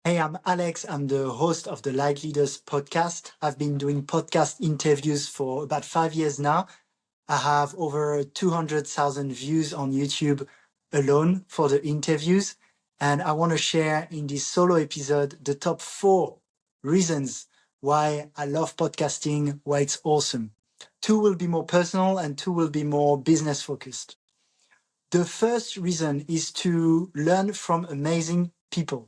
Hey, I'm Alex. I'm the host of the Lightleaders podcast. I've been doing podcast interviews for about 5 years now. I have over 200,000 views on YouTube alone for the interviews. And I want to share in this solo episode the top 4 reasons why I love podcasting, why it's awesome. 2 will be more personal and 2 will be more business focused. The first reason is to learn from amazing people.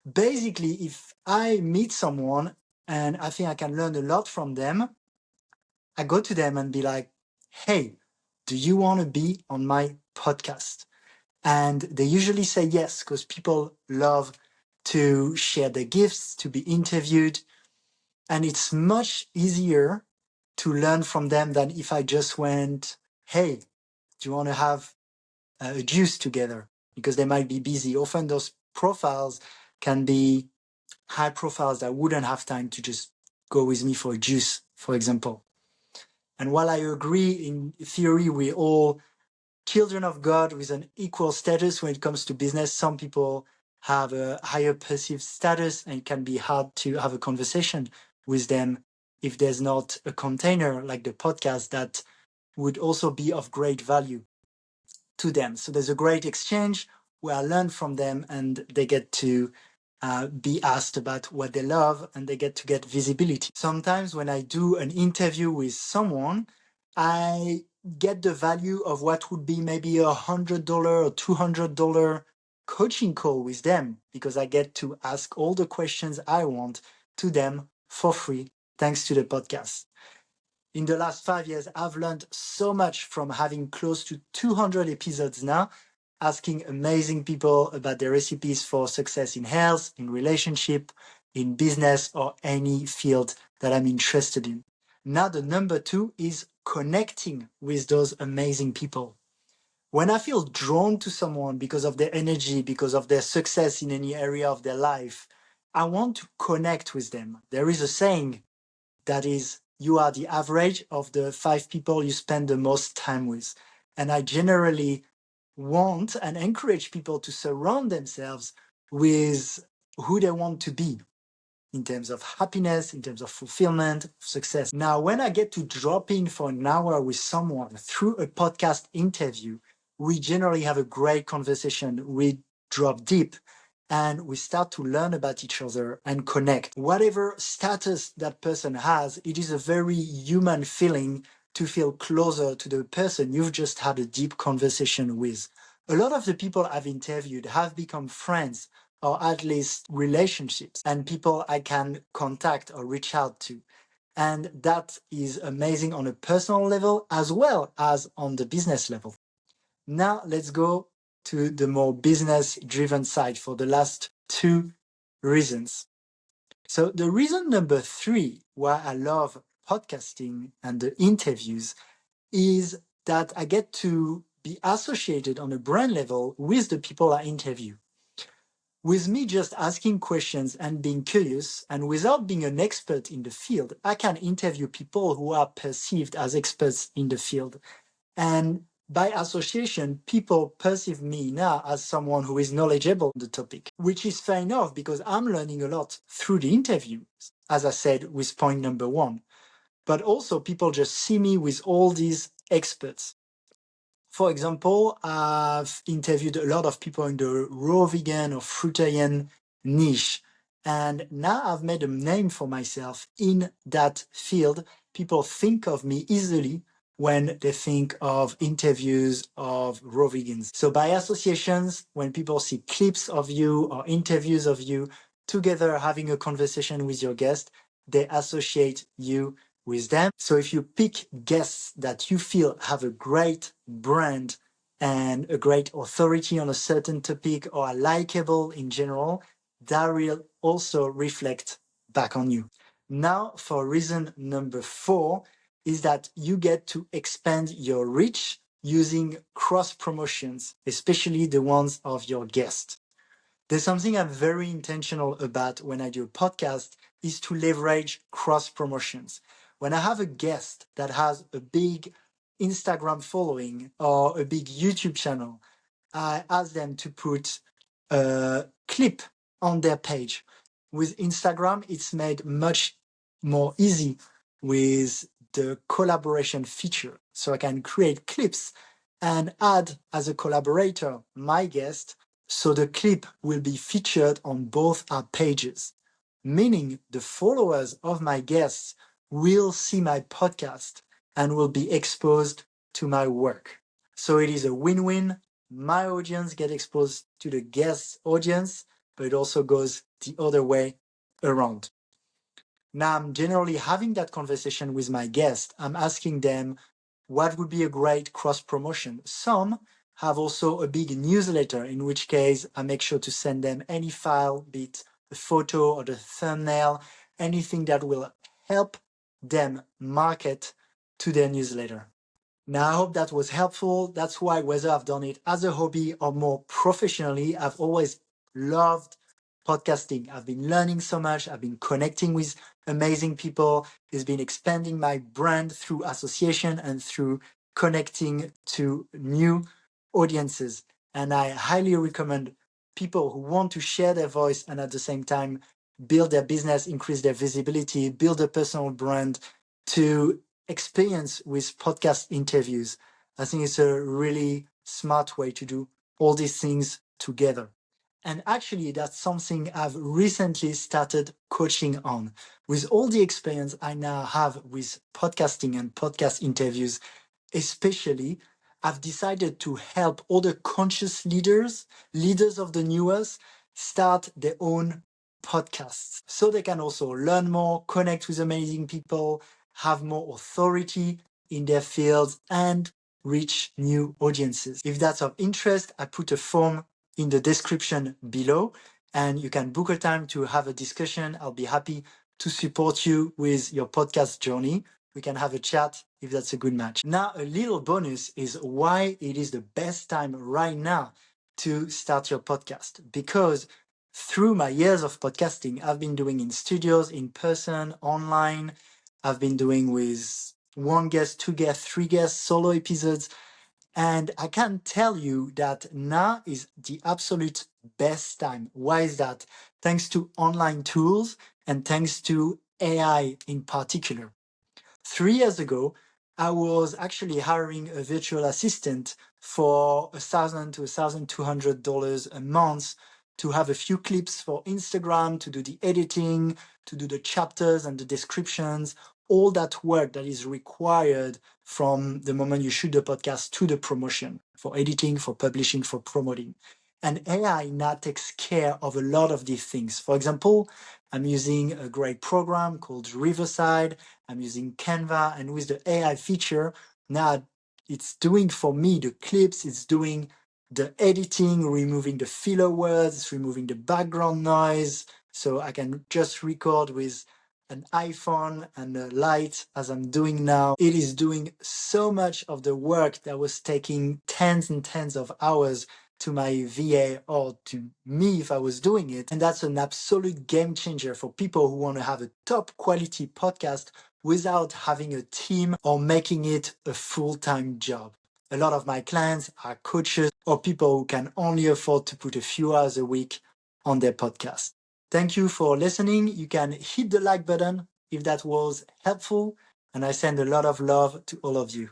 Basically, if I meet someone and I think I can learn a lot from them, I go to them and be like, hey, do you want to be on my podcast? And they usually say yes, because people love to share their gifts, to be interviewed. And it's much easier to learn from them than if I just went, hey, do you want to have a juice together? Because they might be busy. Often those profiles can be high profiles that wouldn't have time to just go with me for a juice, for example. And while I agree in theory, we're all children of God with an equal status when it comes to business, some people have a higher perceived status and it can be hard to have a conversation with them if there's not a container like the podcast that would also be of great value to them. So there's a great exchange where I learn from them and they get to be asked about what they love and they get to get visibility. Sometimes when I do an interview with someone, I get the value of what would be maybe $100 or $200 coaching call with them because I get to ask all the questions I want to them for free thanks to the podcast. In the last 5 years, I've learned so much from having close to 200 episodes now, asking amazing people about their recipes for success in health, in relationship, in business, or any field that I'm interested in. Now, the number 2 is connecting with those amazing people. When I feel drawn to someone because of their energy, because of their success in any area of their life, I want to connect with them. There is a saying that is, you are the average of the 5 people you spend the most time with. And I generally want and encourage people to surround themselves with who they want to be in terms of happiness, in terms of fulfillment, success. Now, when I get to drop in for an hour with someone through a podcast interview, we generally have a great conversation. We drop deep and we start to learn about each other and connect. Whatever status that person has, it is a very human feeling to feel closer to the person you've just had a deep conversation with. A lot of the people I've interviewed have become friends or at least relationships and people I can contact or reach out to. And that is amazing on a personal level as well as on the business level. Now let's go to the more business driven side for the last 2 reasons. So the reason number 3 why I love podcasting and the interviews is that I get to be associated on a brand level with the people I interview. With me just asking questions and being curious, and without being an expert in the field, I can interview people who are perceived as experts in the field. And by association, people perceive me now as someone who is knowledgeable on the topic, which is fair enough because I'm learning a lot through the interviews, as I said with point number 1. But also people just see me with all these experts. For example, I've interviewed a lot of people in the raw vegan or fruitarian niche. And now I've made a name for myself in that field. People think of me easily when they think of interviews of raw vegans. So by associations, when people see clips of you or interviews of you together having a conversation with your guest, they associate you with them. So if you pick guests that you feel have a great brand and a great authority on a certain topic or are likable in general, that will also reflect back on you. Now, for reason number 4 is that you get to expand your reach using cross promotions, especially the ones of your guests. There's something I'm very intentional about when I do a podcast is to leverage cross promotions. When I have a guest that has a big Instagram following or a big YouTube channel, I ask them to put a clip on their page. With Instagram, it's made much more easy with the collaboration feature. So I can create clips and add as a collaborator my guest, so the clip will be featured on both our pages, meaning the followers of my guests will see my podcast and will be exposed to my work. So it is a win-win. My audience get exposed to the guest's audience, but it also goes the other way around. Now I'm generally having that conversation with my guest. I'm asking them what would be a great cross promotion. Some have also a big newsletter, in which case I make sure to send them any file, be it the photo or the thumbnail, anything that will help them market to their newsletter. Now, I hope that was helpful. That's why, whether I've done it as a hobby or more professionally, I've always loved podcasting. I've been learning so much. I've been connecting with amazing people. It's been expanding my brand through association and through connecting to new audiences. And I highly recommend people who want to share their voice and at the same time build their business, increase their visibility, build a personal brand, to experience with podcast interviews. I think it's a really smart way to do all these things together. And actually, that's something I've recently started coaching on. With all the experience I now have with podcasting and podcast interviews, especially, I've decided to help other conscious leaders, leaders of the newest, start their own podcasts so they can also learn more, connect with amazing people, have more authority in their fields, and reach new audiences. If that's of interest, I put a form in the description below, and you can book a time to have a discussion. I'll be happy to support you with your podcast journey. We can have a chat if that's a good match. Now, a little bonus is why it is the best time right now to start your podcast. Because through my years of podcasting, I've been doing in studios, in person, online. I've been doing with one guest, two guests, three guests, solo episodes. And I can tell you that now is the absolute best time. Why is that? Thanks to online tools and thanks to AI in particular. 3 years ago, I was actually hiring a virtual assistant for $1,000 to $1,200 a month to have a few clips for Instagram, to do the editing, to do the chapters and the descriptions, all that work that is required from the moment you shoot the podcast to the promotion, for editing, for publishing, for promoting. And AI now takes care of a lot of these things. For example, I'm using a great program called Riverside. I'm using Canva, and with the AI feature, now it's doing for me the clips, it's doing the editing, removing the filler words, removing the background noise. So I can just record with an iPhone and a light as I'm doing now. It is doing so much of the work that was taking tens and tens of hours to my VA or to me if I was doing it. And that's an absolute game changer for people who want to have a top quality podcast without having a team or making it a full-time job. A lot of my clients are coaches or people who can only afford to put a few hours a week on their podcast. Thank you for listening. You can hit the like button if that was helpful, and I send a lot of love to all of you.